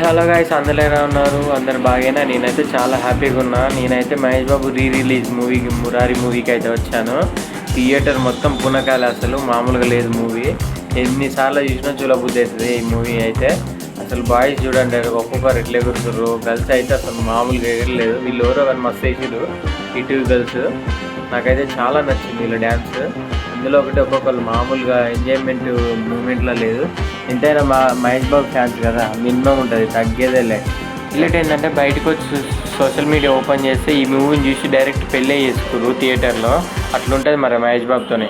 Hello guys, అందరూ ఎలా ఉన్నారు? అందరు బాగేనా? నేనైతే చాలా హ్యాపీగా ఉన్నా. నేనైతే మహేష్ బాబు రిలీజ్ మూవీకి మురారి మూవీకి అయితే వచ్చాను. థియేటర్ మొత్తం పునకాలి, అసలు మామూలుగా లేదు మూవీ. ఎన్నిసార్లు చూసినా చూడబుద్ధి అవుతుంది ఈ మూవీ అయితే. అసలు బాయ్స్ చూడండి, ఒక్కొక్కరు ఎట్లా ఎగురుతుర్రు. గర్ల్స్ అయితే అసలు మామూలుగా ఎగరలేదు. వీళ్ళు ఎవరో కానీ మస్తు వేసారు ఈ టూ గర్ల్స్. నాకైతే చాలా నచ్చింది వీళ్ళ డ్యాన్స్. ఇందులో ఒకటి ఒక్కొక్కరు మామూలుగా ఎంజాయ్మెంట్ మూమెంట్లో లేదు. ఎంతైనా మహేష్ బాబు ఫ్యాన్స్ కదా, మినిమం ఉంటుంది, తగ్గేదేలే. ఇల్లట్ ఏంటంటే బయటకు వచ్చి సోషల్ మీడియా ఓపెన్ చేస్తే ఈ మూవీని చూసి డైరెక్ట్ పెళ్ళే చేసుకుర్రు థియేటర్లో. అట్లుంటుంది మరి మహేష్ బాబుతోనే.